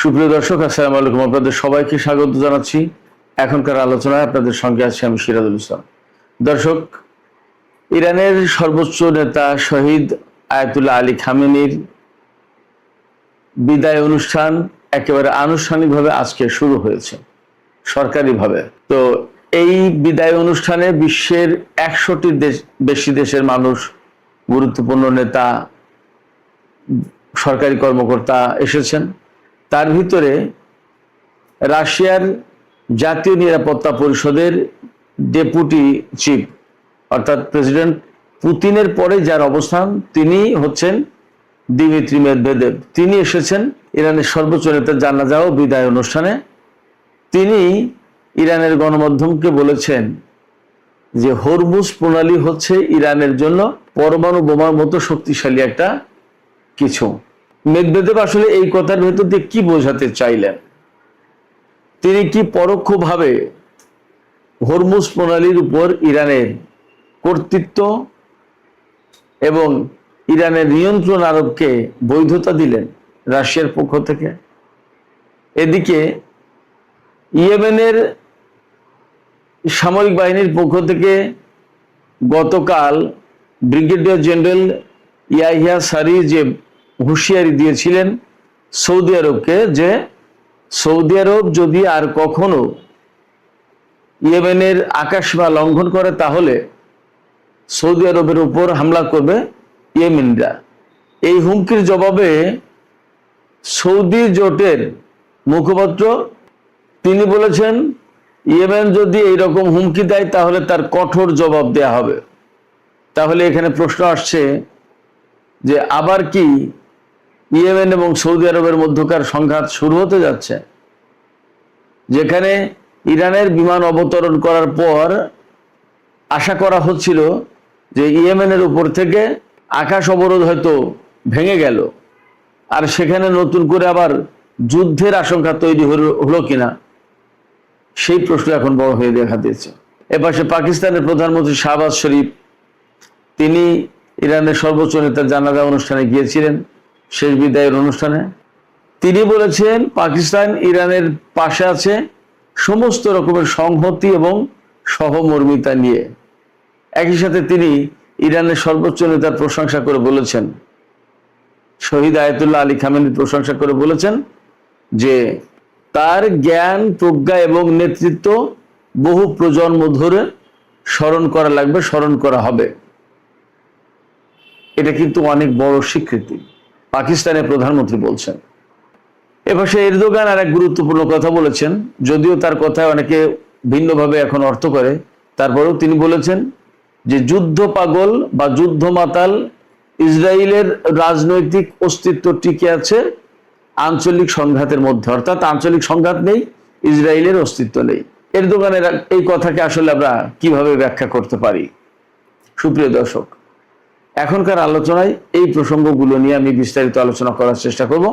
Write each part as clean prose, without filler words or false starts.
সুপ্রিয় দর্শক, আসসালামু আলাইকুম। আপনাদের সবাইকে স্বাগত জানাচ্ছি। এখনকার আলোচনায় আপনাদের সঙ্গে আছি আমি সিরাজুল ইসলাম। দর্শক, ইরানের সর্বোচ্চ নেতা শহীদ আয়াতুল্লাহ আলী খামেনির বিদায় অনুষ্ঠান একেবারে আনুষ্ঠানিকভাবে আজকে শুরু হয়েছে সরকারিভাবে। তো এই বিদায় অনুষ্ঠানে বিশ্বের 100টির বেশি দেশের মানুষ, গুরুত্বপূর্ণ নেতা, সরকারি কর্মকর্তা এসেছেন। তার ভিতরে রাশিয়ার জাতীয় নিরাপত্তা পরিষদের ডেপুটি চিফ অর্থাৎ প্রেসিডেন্ট পুতিনের পরে যার অবস্থান, তিনি হচ্ছেন দিমিত্রি মেদভেদেভ। তিনি এসেছেন ইরানের সর্বোচ্চ নেতার জানাজা ও বিদায় অনুষ্ঠানে। তিনি ইরানের গণমাধ্যমকে বলেছেন যে হরমুজ প্রণালী হচ্ছে ইরানের জন্য পরমাণু বোমার মতো শক্তিশালী একটা কিছু। মেদভেদেভ আসলে এই কথার ভেতর দিয়ে কি বোঝাতে চাইলেন? তিনি কি পরোক্ষভাবে হরমুজ প্রণালীর উপর ইরানের কর্তৃত্ব এবং ইরানের নিয়ন্ত্রণ আরোপকে বৈধতা দিলেন রাশিয়ার পক্ষ থেকে? এদিকে ইয়েমেনের সামরিক বাহিনীর পক্ষ থেকে গতকাল ব্রিগেডিয়ার জেনারেল ইয়াহিয়া সারি যে হুঁশিয়ারি দিয়েছিলেন সৌদি আরবকে, যে সৌদি আরব যদি আর কখনো ইয়েমেনের আকাশসীমা লঙ্ঘন করে তাহলে সৌদি আরবের উপর হামলা করবে ইয়েমেনরা। এই হুমকির জবাবে সৌদি জোটের মুখপাত্র তিনি বলেছেন, ইয়েমেন যদি এইরকম হুমকি দেয় তাহলে তার কঠোর জবাব দেয়া হবে। তাহলে এখানে প্রশ্ন আসছে যে আবার কি ইয়েমেন এবং সৌদি আরবের মধ্যকার সংঘাত শুরু হতে যাচ্ছে? যেখানে ইরানের বিমান অবতরণ করার পর আশা করা হচ্ছিল যে ইয়েমেনের উপর থেকে আকাশ অবরোধ হয়তো ভেঙে গেল, আর সেখানে নতুন করে আবার যুদ্ধের আশঙ্কা তৈরি হলো কিনা, সেই প্রশ্ন এখন বড় হয়ে দেখা দিয়েছে। এপাশে পাকিস্তানের প্রধানমন্ত্রী শাহবাজ শরীফ, তিনি ইরানের সর্বোচ্চ নেতার জানাজা অনুষ্ঠানে গিয়েছিলেন, শেষ বিদায়ের অনুষ্ঠানে। তিনি বলেছেন পাকিস্তান ইরানের পাশে আছে সমস্ত রকমের সংহতি এবং সহমর্মিতা নিয়ে। একই সাথে তিনি ইরানের সর্বোচ্চ নেতার প্রশংসা করে বলেছেন, শহীদ আয়াতুল্লাহ আলী খামেনির প্রশংসা করে বলেছেন যে তার জ্ঞান, প্রজ্ঞা এবং নেতৃত্ব বহু প্রজন্ম ধরে স্মরণ করা লাগবে, স্মরণ করা হবে। এটা কিন্তু অনেক বড় স্বীকৃতি, পাকিস্তানের প্রধানমন্ত্রী বলছেন। এবার সে এরদোগান আর এক গুরুত্বপূর্ণ কথা বলেছেন, যদিও তার কথায় অনেকে ভিন্নভাবে এখন অর্থ করে, তারপরেও তিনি বলেছেন যে যুদ্ধ পাগল বা যুদ্ধ মাতাল ইসরায়েলের রাজনৈতিক অস্তিত্ব টিকে আছে আঞ্চলিক সংঘাতের মধ্যে, অর্থাৎ আঞ্চলিক সংঘাত নেই, ইসরায়েলের অস্তিত্ব নেই। এরদোগানের এই কথাকে আসলে আমরা কিভাবে ব্যাখ্যা করতে পারি? সুপ্রিয় দর্শক, এখনকার আলোচনায় এই প্রসঙ্গগুলো নিয়ে আমি বিস্তারিত আলোচনা করার চেষ্টা করব।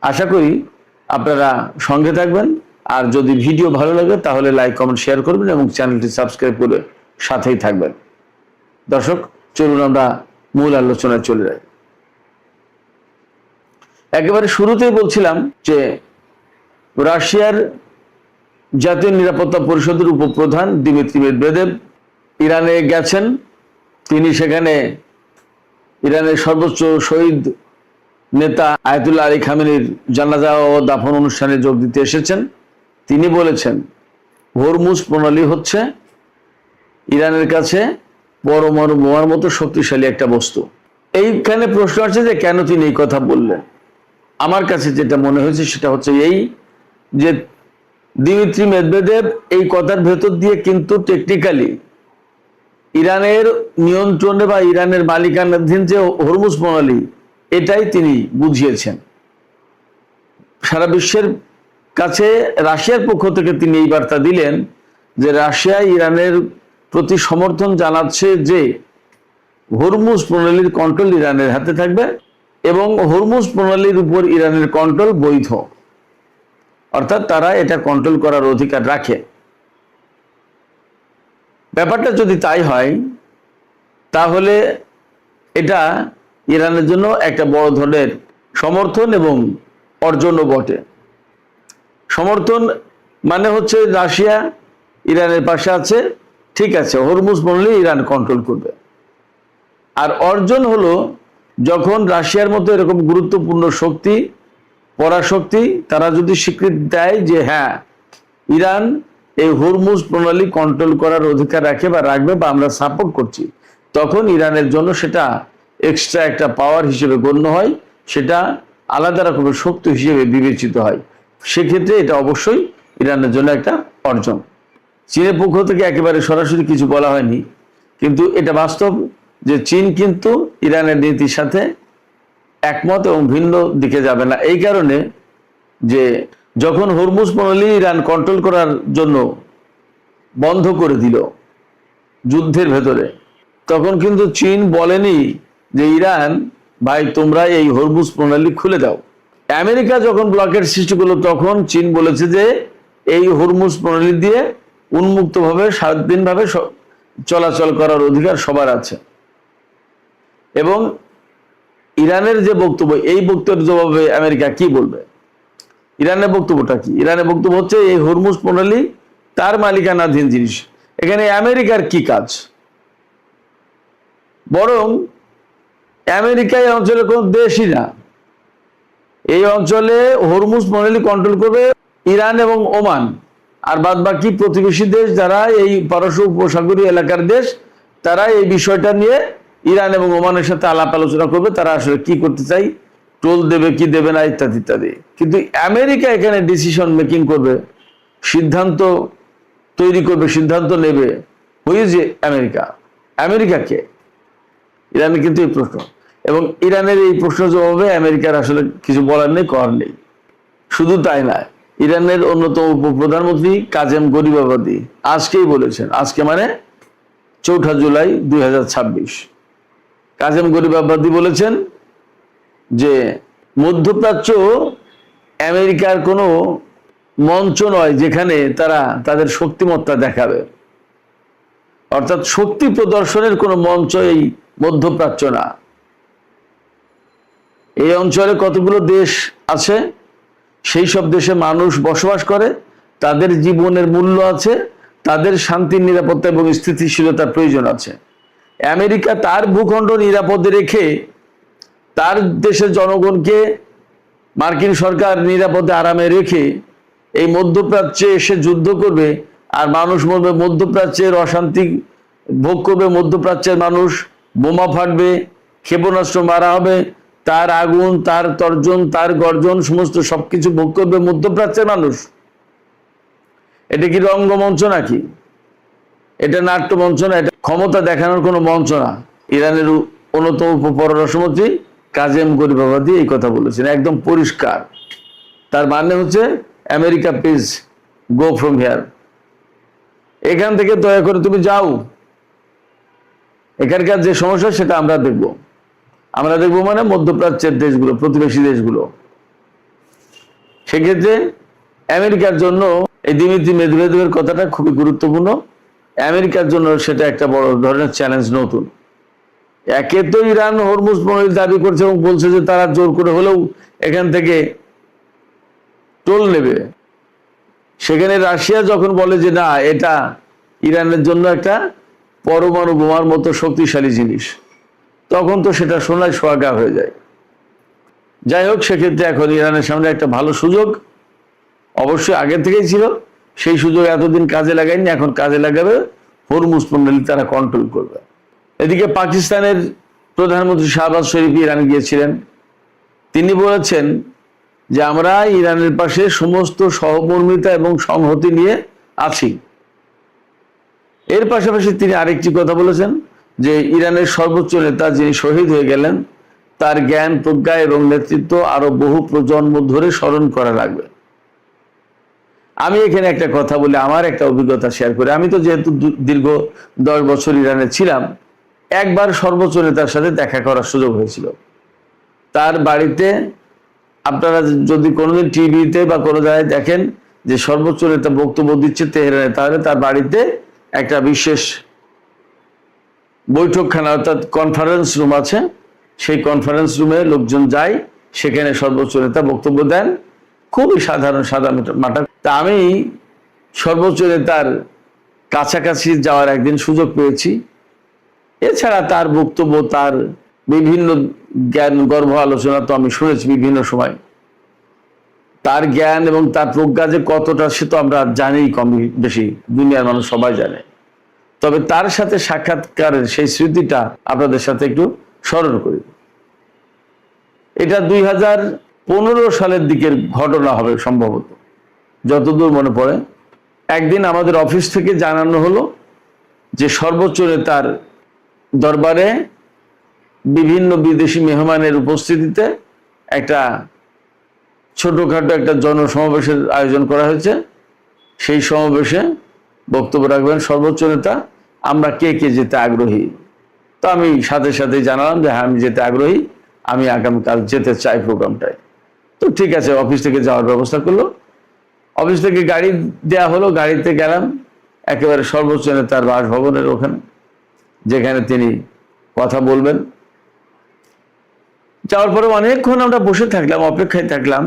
আশা করি আপনারা সঙ্গে থাকবেন, আর যদি ভিডিও ভালো লাগে তাহলে লাইক, কমেন্ট, শেয়ার করবেন এবং চ্যানেলটি সাবস্ক্রাইব করে সাথেই থাকবেন। দর্শক, চলুন আমরা মূল আলোচনায় চলে যাই। একেবারে শুরুতেই বলছিলাম যে রাশিয়ার জাতীয় নিরাপত্তা পরিষদের উপপ্রধান দিমিত্রি মেদভেদেভ ইরানে গেছেন। তিনি সেখানে ইরানের সর্বোচ্চ শহীদ নেতা আয়াতুল্লাহ আলী খামেনির জানাজা ও দাফন অনুষ্ঠানে যোগ দিতে এসেছেন। তিনি বলেছেন হরমুজ প্রণালী হচ্ছে ইরানের কাছে পরমাণু বোমার মতো শক্তিশালী একটা বস্তু। এইখানে প্রশ্ন আছে যে কেন তিনি এই কথা বললেন। আমার কাছে যেটা মনে হয়েছে সেটা হচ্ছে এই যে দিমিত্রি মেদভেদেভ এই কথার ভেতর দিয়ে কিন্তু টেকনিক্যালি ইরানের নিয়ন্ত্রণে বা ইরানের মালিকানাধীন যে হরমুজ প্রণালী, এটাই তিনি বুঝিয়েছেন। সারা বিশ্বের কাছে রাশিয়ার পক্ষ থেকে তিনি এই বার্তা দিলেন যে রাশিয়া ইরানের প্রতি সমর্থন জানাচ্ছে যে হরমুজ প্রণালীর কন্ট্রোল ইরানের হাতে থাকবে এবং হরমুজ প্রণালীর উপর ইরানের কন্ট্রোল বৈধ, অর্থাৎ তারা এটা কন্ট্রোল করার অধিকার রাখে। ব্যাপারটা যদি তাই হয় তাহলে এটা ইরানের জন্য একটা বড় ধরনের সমর্থন এবং অর্জনও বটে। সমর্থন মানে হচ্ছে রাশিয়া ইরানের পাশে আছে, ঠিক আছে, হরমুজ প্রণালী ইরান কন্ট্রোল করবে। আর অর্জন হলো যখন রাশিয়ার মতো এরকম গুরুত্বপূর্ণ শক্তি, পরাশক্তি, তারা যদি স্বীকৃতি দেয় যে হ্যাঁ ইরান এই হরমুজ প্রণালী কন্ট্রোল করার অধিকার রাখে বা রাখবে বা আমরা সাপোর্ট করছি, তখন ইরানের জন্য সেটা এক্সট্রা একটা পাওয়ার হিসেবে গণ্য হয়, সেটা আলাদা রকমের শক্তি হিসেবে বিবেচিত হয়। সেক্ষেত্রে এটা অবশ্যই ইরানের জন্য একটা অর্জন। চীনের পক্ষ থেকে একেবারে সরাসরি কিছু বলা হয়নি, কিন্তু এটা বাস্তব যে চীন কিন্তু ইরানের নীতির সাথে একমত এবং ভিন্ন দিকে যাবে না। এই কারণে যে যখন হরমুজ প্রণালী ইরান কন্ট্রোল করার জন্য বন্ধ করে দিল যুদ্ধের ভেতরে, তখন কিন্তু চীন বলেনি যে ইরান ভাই তোমরা এই হরমুজ প্রণালী খুলে দাও। আমেরিকা যখন ব্লকের সৃষ্টি করলো তখন চীন বলেছে যে এই হরমুজ প্রণালী দিয়ে উন্মুক্তভাবে স্বাধীনভাবে চলাচল করার অধিকার সবার আছে। এবং ইরানের যে বক্তব্য, এই বক্তব্যের জবাবে আমেরিকা কি বলবে? ইরানের বক্তব্যটা কি? ইরানের বক্তব্য হচ্ছে এই হরমুজ প্রণালী তার মালিকানাধীন জিনিস, এখানে আমেরিকার কি কাজ? বরং আমেরিকা এই অঞ্চলের কোন দেশই না, এই অঞ্চলে হরমুজ প্রণালী কন্ট্রোল করবে ইরান এবং ওমান, আর বাদ বাকি প্রতিবেশী দেশ যারা এই পারস্য উপসাগরীয় এলাকার দেশ, তারা এই বিষয়টা নিয়ে ইরান এবং ওমানের সাথে আলাপ আলোচনা করবে, তারা আসলে কি করতে চাই, টোল দেবে কি দেবে না ইত্যাদি ইত্যাদি। কিন্তু আমেরিকা এখানে ডিসিশন মেকিং করবে, সিদ্ধান্ত তৈরি করবে, সিদ্ধান্ত নেবে। হয়ে যে আমেরিকাকে ইরানের কিন্তু এই প্রশ্ন, এবং ইরানের এই প্রশ্ন জবাবে আমেরিকার আসলে কিছু বলার নেই, করার নেই। শুধু তাই না, ইরানের অন্যতম উপপ্রধানমন্ত্রী কাজেম গরিবাবাদি আজকেই বলেছেন, আজকে মানে 4 জুলাই 2026, কাজেম গরিবাবাদি বলেছেন যে মধ্যপ্রাচ্য আমেরিকার কোনো মঞ্চ নয় যেখানে তারা তাদের শক্তিমত্তা দেখাবে, অর্থাৎ শক্তি প্রদর্শনের কোনো মঞ্চ এই মধ্যপ্রাচ্য না। এই অঞ্চলে কতগুলো দেশ আছে, সেই সব দেশে মানুষ বসবাস করে, তাদের জীবনের মূল্য আছে, তাদের শান্তির, নিরাপত্তা এবং স্থিতিশীলতার প্রয়োজন আছে। আমেরিকা তার ভূখণ্ড নিরাপদে রেখে তার দেশের জনগণকে মার্কিন সরকার নিরাপদে আরামে রেখে এই মধ্যপ্রাচ্যে এসে যুদ্ধ করবে, আর মানুষ মরবে, মধ্যপ্রাচ্যের অশান্তি ভোগ করবে, মধ্যপ্রাচ্যের মানুষ, বোমা ফাটবে, ক্ষেপণাস্ত্র মারা হবে, তার আগুন, তার তর্জন, তার গর্জন, সমস্ত সবকিছু ভোগ করবে মধ্যপ্রাচ্যের মানুষ। এটা কি রঙ্গমঞ্চ নাকি? এটা নাট্যমঞ্চ না, এটা ক্ষমতা দেখানোর কোনো মঞ্চ না। ইরানের অন্যতম পররাষ্ট্রমন্ত্রী কাজেম গরিবাবাদি এই কথা বলেছেন, একদম পরিষ্কার। তার মানে হচ্ছে America please go from here, এখান থেকে দয়া করে তুমি যাও, এখানকার যে সমস্যা সেটা আমরা দেখব। আমরা দেখব মানে মধ্যপ্রাচ্যের দেশগুলো, প্রতিবেশী দেশগুলো। সেক্ষেত্রে আমেরিকার জন্য এই দিমিত্রি মেদভেদেবের কথাটা খুবই গুরুত্বপূর্ণ। আমেরিকার জন্য সেটা একটা বড় ধরনের চ্যালেঞ্জ। নতুন একে তো ইরান হরমুজ প্রণালী দাবি করছে এবং বলছে যে তারা জোর করে হলেও এখান থেকে টোল নেবে। সেখানে রাশিয়া যখন বলে যে না, এটা ইরানের জন্য একটা পরমাণু বোমার মতো শক্তিশালী জিনিস, তখন তো সেটা সোনায় সোহাগা হয়ে যায়। যাই হোক, সেক্ষেত্রে এখন ইরানের সামনে একটা ভালো সুযোগ, অবশ্যই আগে থেকেই ছিল, সেই সুযোগ এতদিন কাজে লাগায়নি, এখন কাজে লাগাবে, হরমুজ প্রণালী তারা কন্ট্রোল করবে। এদিকে পাকিস্তানের প্রধানমন্ত্রী শাহবাজ শরীফ ইরান গিয়েছিলেন, তিনি বলেছেন যে আমরা ইরানের পাশে সমস্ত সহমর্মিতা এবং সংহতি নিয়ে আছি। এর পাশাপাশি তিনি আরেকটি কথা বলেছেন যে ইরানের সর্বোচ্চ নেতা যিনি শহীদ হয়ে গেলেন, তার জ্ঞান, প্রজ্ঞা এবং নেতৃত্ব আরো বহু প্রজন্ম ধরে স্মরণ করা লাগবে। আমি এখানে একটা কথা বলি, আমার একটা অভিজ্ঞতা শেয়ার করি। আমি তো যেহেতু দীর্ঘ 10 বছর ইরানে ছিলাম, একবার সর্বোচ্চ নেতার সাথে দেখা করার সুযোগ হয়েছিল। তার বাড়িতে আপনারা যদি কোনোদিন টিভিতে বা কোনো জায়গায় দেখেন যে সর্বোচ্চ নেতা বক্তব্য দিচ্ছে তেহরানে, তাহলে তার বাড়িতে একটা বিশেষ বৈঠকখানা অর্থাৎ কনফারেন্স রুম আছে। সেই কনফারেন্স রুমে লোকজন যায়, সেখানে সর্বোচ্চ নেতা বক্তব্য দেন, খুবই সাধারণ সাদা মাটা। তা আমি সর্বোচ্চ নেতার কাছাকাছি যাওয়ার একদিন সুযোগ পেয়েছি। এছাড়া তার বক্তব্য, তার বিভিন্ন জ্ঞান গর্ভ আলোচনা তো আমি শুনেছি বিভিন্ন সময়। তার জ্ঞান এবং তার প্রজ্ঞা যে কতটা সে তো আমরা জানি, কম বেশি দুনিয়ার মানুষ সবাই জানে। তবে তার সাথে সাক্ষাৎকারের সেই স্মৃতিটা আপনাদের সাথে একটু স্মরণ করি। এটা 2015 সালের দিকের ঘটনা হবে সম্ভবত, যতদূর মনে পড়ে। একদিন আমাদের অফিস থেকে জানানো হলো যে সর্বোচ্চ নেতার দরবারে বিভিন্ন বিদেশি মেহমানের উপস্থিতিতে একটা ছোটখাটো একটা জনসমাবেশের আয়োজন করা হয়েছে। সেই সমাবেশে বক্তব্য রাখবেন সর্বোচ্চ নেতা। আমরা কে কে যেতে আগ্রহী? তো আমি সাথে সাথে জানালাম যে হ্যাঁ, আমি যেতে আগ্রহী, আমি আগামীকাল যেতে চাই প্রোগ্রামটায়। তো ঠিক আছে, অফিস থেকে যাওয়ার ব্যবস্থা করলো। অফিস থেকে গাড়ি দেয়া হলো, গাড়িতে গেলাম একেবারে সর্বোচ্চ নেতার বাসভবনের ওখানে, যেখানে তিনি কথা বলবেন। যাওয়ার পরে অনেকক্ষণ আমরা বসে থাকলাম, অপেক্ষায় থাকলাম।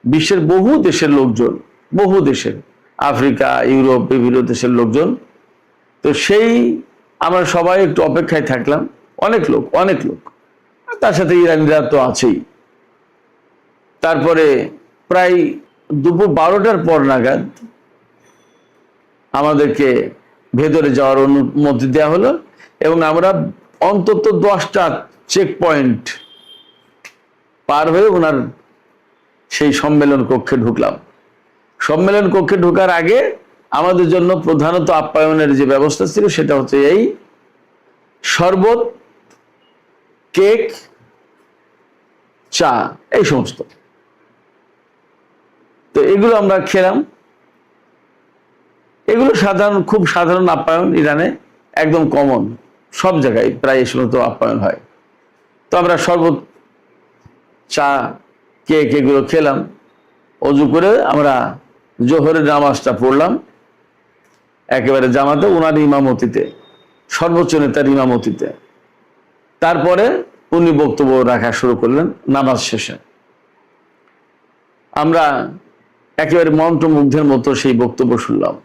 বিশ্বের বহু দেশের লোকজন, বহু দেশের, আফ্রিকা, ইউরোপ, বিভিন্ন দেশের লোকজন। তো সেই আমরা সবাই একটু অপেক্ষায় থাকলাম। অনেক লোক, অনেক লোক, তার সাথে ইরানিরা তো আছেই। তারপরে প্রায় দুপুর 12টার পর নাগাদ আমাদেরকে ভেতরে যাওয়ার অনুমতি দেওয়া হলো এবং আমরা অন্তত 10টা চেক পয়েন্ট পার হয়ে ওনার সেই সম্মেলন কক্ষে ঢুকলাম। সম্মেলন কক্ষে ঢোকার আগে আমাদের জন্য প্রধানত আপ্যায়নের যে ব্যবস্থা ছিল সেটা হচ্ছে এই শরবত, কেক, চা, এই সমস্ত। তো এগুলো আমরা খেলাম। এগুলো সাধারণ, খুব সাধারণ আপ্যায়ন ইরানে, একদম কমন, সব জায়গায় প্রায় এই সমস্ত আপ্যায়ন হয়। তো আমরা শরবত, চা, কেক এগুলো খেলাম। অজু করে আমরা জোহরের নামাজটা পড়লাম একেবারে জামাতে, ওনার ইমামতিতে, সর্বোচ্চ নেতার ইমামতিতে। তারপরে উনি বক্তব্য রাখা শুরু করলেন। নামাজ শেষে আমরা একেবারে মন্ত্রমুগ্ধের মতো সেই বক্তব্য শুনলাম।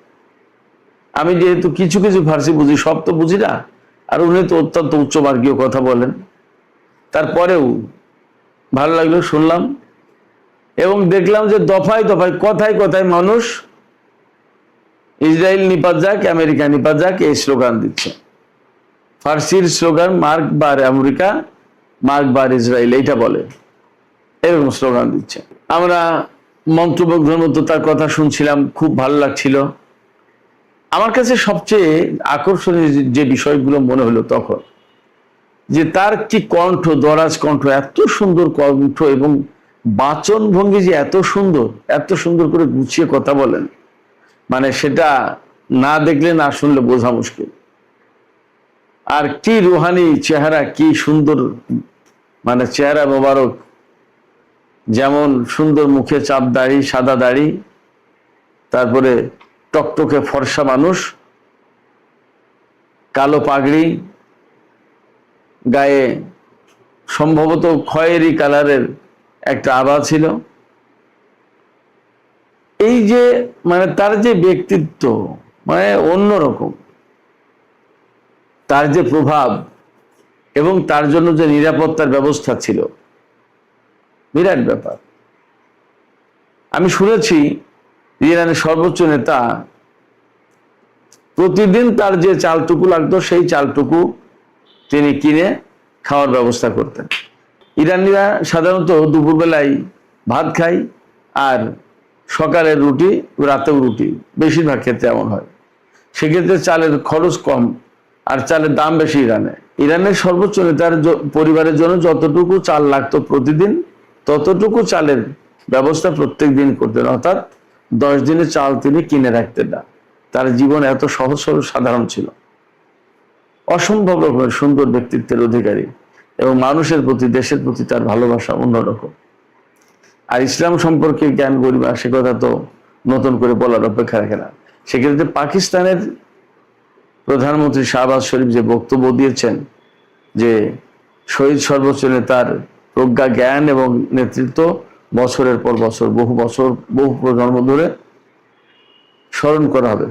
আমি যেহেতু কিছু কিছু ফার্সি বুঝি, সব তো বুঝি না, আর উনি তো অত্যন্ত উচ্চমার্গীয় কথা বলেন। তারপরেও ভালো লাগলো, শুনলাম এবং দেখলাম যে দফায় দফায়, কথায় কথায় মানুষ ইসরায়েল নিপাত যাক, আমেরিকা নিপাত যাক, এই স্লোগান দিচ্ছে। ফার্সির স্লোগান মার্ক বার আমেরিকা, মার্ক বার ইসরায়েল, এইটা বলে, এরকম স্লোগান দিচ্ছে। আমরা মন্ত্রমুগ্ধের মতো তার কথা শুনছিলাম, খুব ভালো লাগছিল। আমার কাছে সবচেয়ে আকর্ষণীয় যে বিষয়গুলো মনে হলো তখন, যে তার কি কণ্ঠ, দরাজ কণ্ঠ, এত সুন্দর কণ্ঠ এবং বাচন ভঙ্গি যে এত সুন্দর, এত সুন্দর করে গুছিয়ে কথা বলেন, মানে সেটা না দেখলে না শুনলে বোঝা মুশকিল। আর কি রুহানি চেহারা, কি সুন্দর, মানে চেহারা মোবারক, যেমন সুন্দর মুখে চাপ দাড়ি, সাদা দাড়ি, তারপরে টকটকে ফর্সা মানুষ, কালো পাগড়ি, গায়ে সম্ভবত খয়েরি কালারের একটা আভা ছিল। এই যে মানে তার যে ব্যক্তিত্ব, মানে অন্যরকম, তার যে প্রভাব এবং তার জন্য যে নিরাপত্তার ব্যবস্থা ছিল, বিরাট ব্যাপার। আমি শুনেছি ইরানের সর্বোচ্চ নেতা প্রতিদিন তার যে চালটুকু লাগতো সেই চালটুকু তিনি কিনে খাওয়ার ব্যবস্থা করতেন। ইরানিরা সাধারণত দুপুরবেলায় ভাত খায় আর সকালের রুটি, রাতেও রুটি, বেশিরভাগ ক্ষেত্রে এমন হয়। সেক্ষেত্রে চালের খরচ কম আর চালের দাম বেশি ইরানে। ইরানের সর্বোচ্চ নেতার পরিবারের জন্য যতটুকু চাল লাগতো প্রতিদিন, ততটুকু চালের ব্যবস্থা প্রত্যেক দিন করতেন, অর্থাৎ 10 দিনের চাল তিনি কিনে রাখতেন না। তার জীবন এত সহজ সরল সাধারণ ছিল, অসম্ভব রকমের সুন্দর ব্যক্তিত্বের অধিকারী এবং মানুষের প্রতি, দেশের প্রতি তার ভালোবাসা অন্যরকম। আর ইসলাম সম্পর্কে জ্ঞান গরিমা, সে কথা তো নতুন করে বলার অপেক্ষা রাখে না। সেক্ষেত্রে পাকিস্তানের প্রধানমন্ত্রী শাহবাজ শরীফ যে বক্তব্য দিয়েছেন যে শহীদ সর্বোচ্চ নেতার প্রজ্ঞা, জ্ঞান এবং নেতৃত্ব বছরের পর বছর, বহু বছর, বহু প্রজন্ম ধরে স্মরণ করা হবে।